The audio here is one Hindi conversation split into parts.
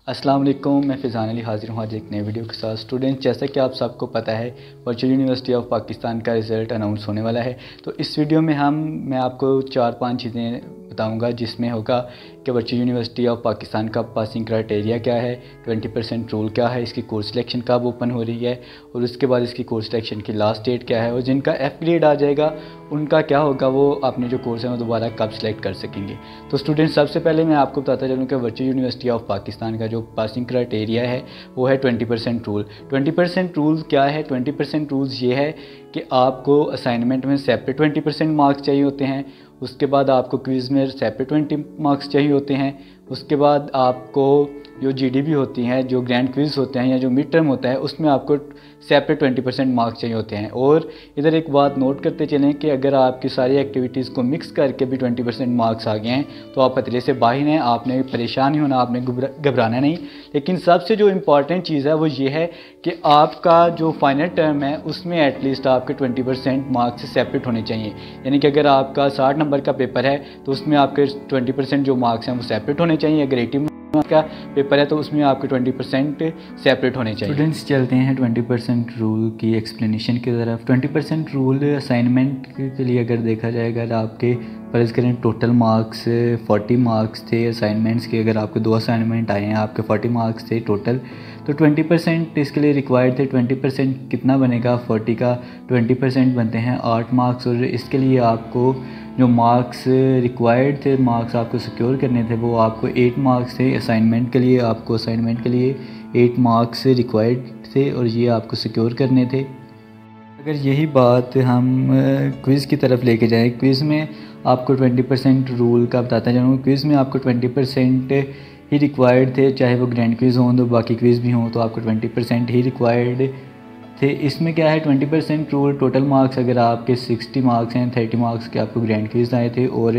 अस्सलाम वालेकुम, मैं फ़ैज़ान अली हाज़िर हूँ आज एक नए वीडियो के साथ। स्टूडेंट्स, जैसा कि आप सबको पता है वर्चुअल यूनिवर्सिटी ऑफ पाकिस्तान का रिज़ल्ट अनाउंस होने वाला है। तो इस वीडियो में मैं आपको 4-5 चीज़ें बताऊंगा जिसमें होगा कि वर्चुअल यूनिवर्सिटी ऑफ पाकिस्तान का पासिंग क्राइटेरिया क्या है, 20% रूल क्या है, इसकी कोर्स सिलेक्शन कब ओपन हो रही है और उसके बाद इसकी कोर्स सिलेक्शन की लास्ट डेट क्या है, और जिनका F ग्रेड आ जाएगा उनका क्या होगा, वो अपने जो कोर्स है वो दोबारा कब सिलेक्ट कर सकेंगे। तो स्टूडेंट्स, सबसे पहले मैं आपको बताता चलूँ कि वर्चुअल यूनिवर्सिटी ऑफ पाकिस्तान का जो पासिंग क्राइटेरिया है वो है 20% रूल। 20% रूल क्या है? 20% रूल्स ये है कि आपको असाइनमेंट में सेपरेट 20% मार्क्स चाहिए होते हैं, उसके बाद आपको क्विज़ में सेपरेट 20 मार्क्स चाहिए होते हैं, उसके बाद आपको जो GDB होती हैं, जो ग्रैंड क्विज़ होते हैं या जो मिड टर्म होता है उसमें आपको सेपरेट 20% मार्क्स चाहिए होते हैं। और इधर एक बात नोट करते चलें कि अगर आपकी सारी एक्टिविटीज़ को मिक्स करके भी 20% मार्क्स आ गए हैं तो आप पतले से बाहर हैं, आपने परेशान नहीं होना, आपने घबराना नहीं। लेकिन सबसे जो इम्पॉर्टेंट चीज़ है वो ये है कि आपका जो फाइनल टर्म है उसमें एटलीस्ट आपके 20% मार्क्स सेपरेट होने चाहिए। यानी कि अगर आपका 60 नंबर का पेपर है तो उसमें आपके 20% जो मार्क्स हैं वो सेपरेट होने चाहिए। अगर 80 का पेपर है तो उसमें आपके 20% सेपरेट होने चाहिए। स्टूडेंट्स, चलते हैं 20% रूल की एक्सप्लेनेशन की तरफ। 20% रूल असाइनमेंट के लिए अगर देखा जाए, अगर आपके फ़र्ज़ करें टोटल मार्क्स 40 मार्क्स थे असाइनमेंट्स के, अगर आपके 2 असाइनमेंट आए हैं, आपके 40 मार्क्स थे टोटल, तो 20% इसके लिए रिक्वायर्ड थे। 20% कितना बनेगा? 40 का 20% बनते हैं 8 मार्क्स, और इसके लिए आपको जो मार्क्स रिक्वायर्ड थे, मार्क्स आपको सिक्योर करने थे, वो आपको 8 मार्क्स थे। असाइनमेंट के लिए आपको असाइनमेंट के लिए 8 मार्क्स रिक्वायर्ड थे और ये आपको सिक्योर करने थे। अगर यही बात हम क्विज़ की तरफ लेके जाएं, क्विज़ में आपको 20% रूल का बताता जाऊँ। क्विज़ में आपको 20% ही रिक्वायर्ड थे, चाहे वो ग्रैंड क्विज़ हों तो बाकी क्विज़ भी हों तो आपको 20% ही रिक्वायर्ड थे। इसमें क्या है, 20% रूल टोटल मार्क्स अगर आपके 60 मार्क्स हैं, 30 मार्क्स के आपको ग्रैंड क्विज़ आए थे और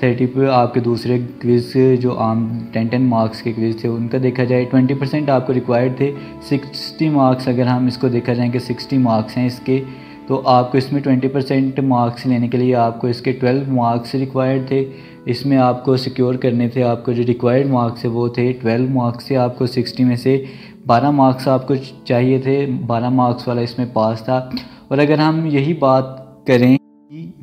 30 पे आपके दूसरे क्विज़ जो आम 10 मार्क्स के क्विज़ थे उनका देखा जाए 20% आपको रिक्वायर्ड थे। 60 मार्क्स अगर हम इसको देखा जाए कि 60 मार्क्स हैं इसके, तो आपको इसमें 20% मार्क्स लेने के लिए आपको इसके 12 मार्क्स रिक्वायर्ड थे। इसमें आपको सिक्योर करने थे, आपको जो रिक्वायर्ड मार्क्स है वो थे 12 मार्क्स से, आपको 60 में से 12 मार्क्स आपको चाहिए थे, 12 मार्क्स वाला इसमें पास था। और अगर हम यही बात करें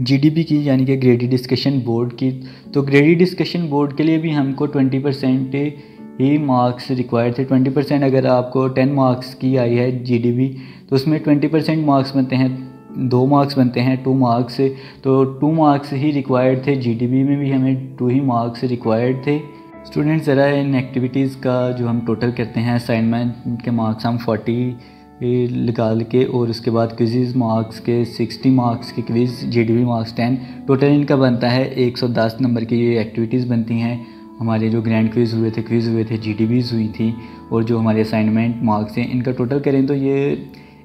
GDB की, यानी कि ग्रेडेड डिस्कशन बोर्ड की, तो ग्रेडेड डिस्कशन बोर्ड के लिए भी हमको 20% ही मार्क्स रिक्वायर्ड थे। 20% अगर आपको 10 मार्क्स की आई है GDB तो उसमें 20% मार्क्स बनते हैं, 2 मार्क्स बनते हैं 2 मार्क्स से, तो 2 मार्क्स ही रिक्वायर्ड थे। GDB में भी हमें 2 ही मार्क्स रिक्वायर्ड थे। स्टूडेंट्स, ज़रा इन एक्टिविटीज़ का जो हम टोटल करते हैं, असाइनमेंट के मार्क्स हम 40 निकाल के और उसके बाद क्विज़ मार्क्स के 60 मार्क्स के क्विज़, GDB मार्क्स 10, टोटल इनका बनता है 110 नंबर की ये एक्टिविटीज़ बनती हैं। हमारे जो ग्रैंड क्विज़ हुए थे, GDBs हुई थी, और जो हमारे असाइनमेंट मार्क्स हैं इनका टोटल करें तो ये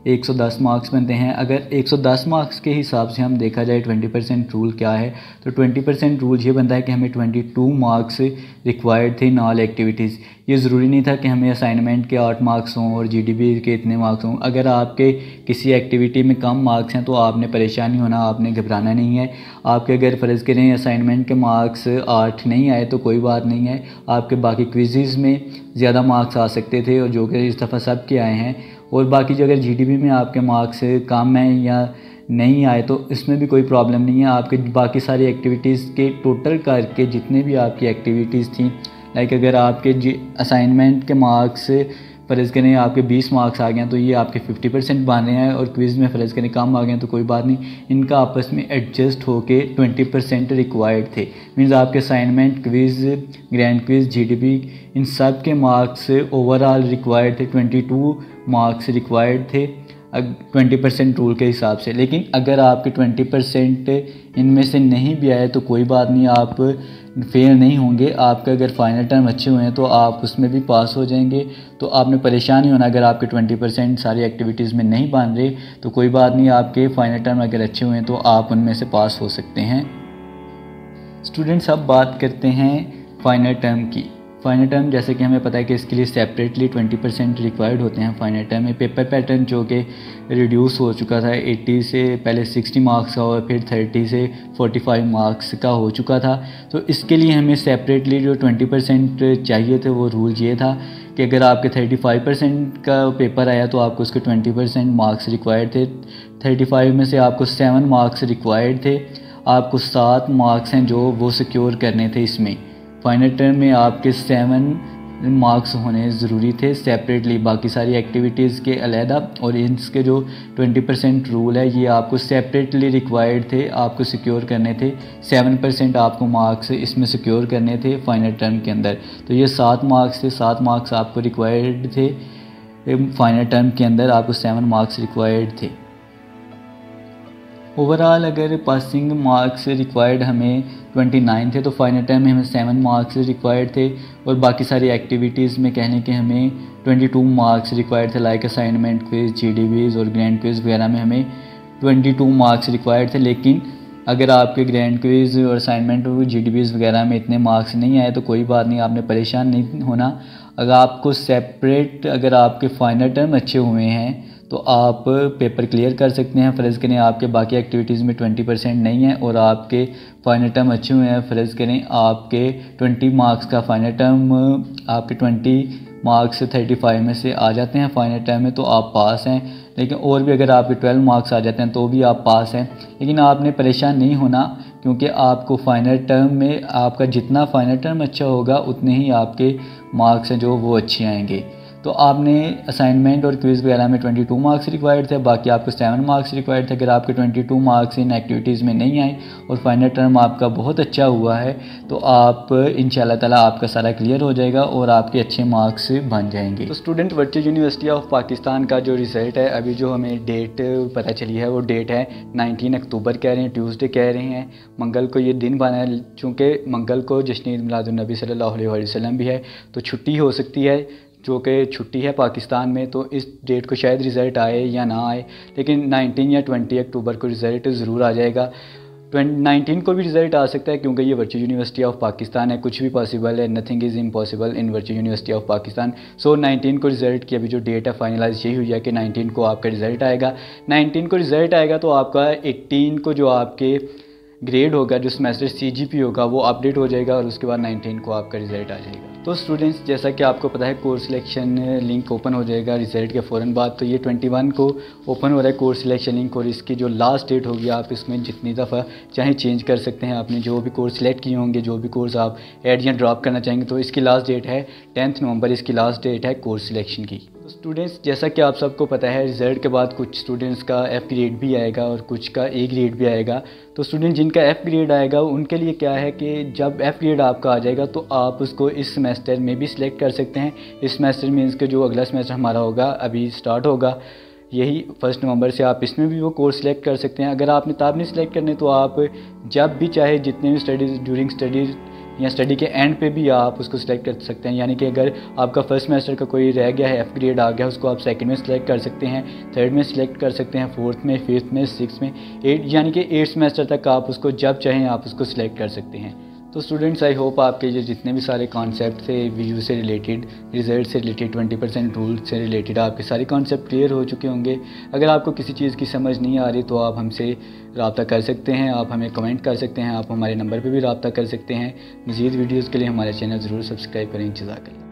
110 मार्क्स बनते हैं। अगर 110 मार्क्स के हिसाब से हम देखा जाए 20% रूल क्या है, तो 20% रूल ये बनता है कि हमें 22 मार्क्स रिक्वायर्ड थे इन ऑल एक्टिविटीज़। ये ज़रूरी नहीं था कि हमें असाइनमेंट के 8 मार्क्स हों और GDB के इतने मार्क्स हों। अगर आपके किसी एक्टिविटी में कम मार्क्स हैं तो आपने परेशानी होना, आपने घबराना नहीं है। आपके अगर फ़र्ज़ करें असाइनमेंट के मार्क्स 8 नहीं आए तो कोई बात नहीं है, आपके बाकी क्विज़ में ज़्यादा मार्क्स आ सकते थे, और जो कि इस दफ़ा सब के आए हैं। और बाकी जो अगर GDB में आपके मार्क्स कम हैं या नहीं आए तो इसमें भी कोई प्रॉब्लम नहीं है। आपके बाकी सारी एक्टिविटीज़ के टोटल करके जितने भी आपकी एक्टिविटीज़ थी, लाइक अगर आपके असाइनमेंट के मार्क्स फ़र्ज़ करें आपके 20 मार्क्स आ गए हैं तो ये आपके 50% बन रहे हैं, और क्विज़ में फ़र्ज़ करें कम आ गए हैं तो कोई बात नहीं, इनका आपस में एडजस्ट होके 20% रिक्वायर्ड थे। मीन्स आपके assignment, quiz, grand quiz, GDB, इन सब के मार्क्स ओवरऑल रिक्वायर्ड थे, 22 मार्क्स रिक्वायर्ड थे 20% रूल के हिसाब से। लेकिन अगर आपके 20% इनमें से नहीं भी आए तो कोई बात नहीं, आप फेल नहीं होंगे। आपका अगर फाइनल टर्म अच्छे हुए हैं तो आप उसमें भी पास हो जाएंगे, तो आपने परेशान नहीं होना। अगर आपके 20% सारी एक्टिविटीज़ में नहीं बन रहे तो कोई बात नहीं, आपके फाइनल टर्म अगर अच्छे हुए हैं तो आप उनमें से पास हो सकते हैं। स्टूडेंट्स, अब बात करते हैं फाइनल टर्म की। फाइनल टर्म, जैसे कि हमें पता है कि इसके लिए सेपरेटली 20% रिक्वायर्ड होते हैं। फाइनल टर्म में पेपर पैटर्न जो कि रिड्यूस हो चुका था, 80 से पहले 60 मार्क्स का और फिर 30 से 45 मार्क्स का हो चुका था, तो इसके लिए हमें सेपरेटली जो 20% चाहिए थे वो रूल ये था कि अगर आपके 35% का पेपर आया तो आपको उसके 20% मार्क्स रिक्वायर्ड थे। 35 में से आपको 7 मार्क्स रिक्वायर्ड थे। आपको 7 मार्क्स हैं जो वो सिक्योर करने थे। इसमें फाइनल टर्म में आपके 7 मार्क्स होने ज़रूरी थे सेपरेटली, बाकी सारी एक्टिविटीज़ के अलहदा। और इसके जो 20% रूल है ये आपको सेपरेटली रिक्वायर्ड थे, आपको सिक्योर करने थे। 7% आपको मार्क्स इसमें सिक्योर करने थे फाइनल टर्म के अंदर। तो ये 7 मार्क्स थे, 7 मार्क्स आपको रिक्वायर्ड थे फाइनल टर्म के अंदर, आपको 7 मार्क्स रिक्वायर्ड थे। ओवरऑल अगर पासिंग मार्क्स रिक्वायर्ड हमें 29 थे तो फाइनल टाइम में हमें 7 मार्क्स रिक्वायर्ड थे। और बाकी सारी एक्टिविटीज़ में कहने के हमें 22 मार्क्स रिक्वायर्ड थे, लाइक असाइनमेंट क्विज़, GDBs और ग्रैंड क्विज़ वगैरह में हमें 22 मार्क्स रिक्वायर्ड थे। लेकिन अगर आपके ग्रैंड क्विज़ और असाइनमेंट और GDBs वगैरह में इतने मार्क्स नहीं आए तो कोई बात नहीं, आपने परेशान नहीं होना। अगर आपको सेपरेट, अगर आपके फाइनल टर्म अच्छे हुए हैं तो आप पेपर क्लियर कर सकते हैं। फ़र्ज़ करें आपके बाकी एक्टिविटीज़ में 20% नहीं है और आपके फाइनल टर्म अच्छे हुए हैं, फ़र्ज़ करें आपके 20 मार्क्स का फाइनल टर्म, आपके 20 मार्क्स 35 में से आ जाते हैं फाइनल टर्म में तो आप पास हैं। लेकिन और भी अगर आपके 12 मार्क्स आ जाते हैं तो भी आप पास हैं। लेकिन आपने परेशान नहीं होना, क्योंकि आपको फाइनल टर्म में आपका जितना फाइनल टर्म अच्छा होगा उतने ही आपके मार्क्स हैं जो वो अच्छे आएंगे। तो आपने असाइनमेंट और क्विज़ वगैरह में 22 मार्क्स रिक्वायर्ड थे, बाकी आपको 7 मार्क्स रिक्वायर्ड थे। अगर आपके 22 मार्क्स इन एक्टिविटीज़ में नहीं आए और फाइनल टर्म आपका बहुत अच्छा हुआ है तो आप इंशाल्लाह ताला आपका सारा क्लियर हो जाएगा और आपके अच्छे मार्क्स बन जाएंगे। तो student, virtual university of Pakistan का जो रिज़ल्ट है, अभी जो हमें डेट पता चली है वो डेट है 19 अक्टूबर कह रहे हैं, ट्यूसडे कह रहे हैं। मंगल को ये दिन बना है, चूँकि मंगल को जश्न ईद मिलादुन्नबी सल्लल्लाहु अलैहि वसल्लम भी है तो छुट्टी हो सकती है, जो कि छुट्टी है पाकिस्तान में। तो इस डेट को शायद रिज़ल्ट आए या ना आए, लेकिन 19 या 20 अक्टूबर को रिज़ल्ट ज़रूर आ जाएगा। 19 को भी रिज़ल्ट आ सकता है क्योंकि ये वर्चुअल यूनिवर्सिटी ऑफ पाकिस्तान है, कुछ भी पॉसिबल है, nothing is impossible in virtual university of Pakistan. So 19 को रिज़ल्ट की अभी जो डेट है फाइनलाइज यही हुई है कि 19 को आपका रिज़ल्ट आएगा। 19 को रिज़ल्ट आएगा तो आपका 18 को जो आपके ग्रेड होगा, जो सेमेस्टर CGP होगा वो अपडेट हो जाएगा और उसके बाद 19 को आपका रिज़ल्ट आ जाएगा। तो स्टूडेंट्स, जैसा कि आपको पता है कोर्स सिलेक्शन लिंक ओपन हो जाएगा रिज़ल्ट के फ़ौरन बाद। तो ये 21 को ओपन हो रहा है कोर्स सिलेक्शन लिंक और इसकी जो लास्ट डेट होगी आप इसमें जितनी दफ़ा चाहे चेंज कर सकते हैं। आपने जो भी कोर्स सिलेक्ट किए होंगे, जो भी कोर्स आप ऐड या ड्रॉप करना चाहेंगे, तो इसकी लास्ट डेट है 10 नवंबर, इसकी लास्ट डेट है कोर्स सिलेक्शन की। तो स्टूडेंट्स, जैसा कि आप सबको पता है रिज़ल्ट के बाद कुछ स्टूडेंट्स का F ग्रेड भी आएगा और कुछ का A ग्रेड भी आएगा। तो स्टूडेंट जिनका F ग्रेड आएगा उनके लिए क्या है कि जब F ग्रेड आपका आ जाएगा तो आप उसको इस सेमेस्टर में भी सिलेक्ट कर सकते हैं। इस सेमेस्टर मीन्स के जो अगला सेमेस्टर हमारा होगा अभी स्टार्ट होगा, यही 1 नवंबर से, आप इसमें भी वो कोर्स सिलेक्ट कर सकते हैं। अगर आपने तब नहीं सिलेक्ट करने तो आप जब भी चाहे, जितने भी स्टडीज़ ड्यूरिंग स्टडीज़ या स्टडी के एंड पे भी आप उसको सिलेक्ट कर सकते हैं। यानी कि अगर आपका फर्स्ट सेमेस्टर का कोई रह गया है, F ग्रेड आ गया, उसको आप सेकंड में सिलेक्ट कर सकते हैं, थर्ड में सिलेक्ट कर सकते हैं, फोर्थ में, फिफ्थ में, सिक्स में, 8 यानी कि 8 सेमेस्टर तक आप उसको जब चाहें आप उसको सिलेक्ट कर सकते हैं। तो स्टूडेंट्स, आई होप आपके ये जितने भी सारे कॉन्सेप्ट थे VU से रिलेटेड, रिज़ल्ट से रिलेटेड, 20% रूल से रिलेटेड, आपके सारे कॉन्सेप्ट क्लियर हो चुके होंगे। अगर आपको किसी चीज़ की समझ नहीं आ रही तो आप हमसे रब्ता कर सकते हैं, आप हमें कमेंट कर सकते हैं, आप हमारे नंबर पर भी रब्ता कर सकते हैं। मज़ीद वीडियोज़ के लिए हमारे चैनल ज़रूर सब्सक्राइब करें। जज़ाकल्लाह।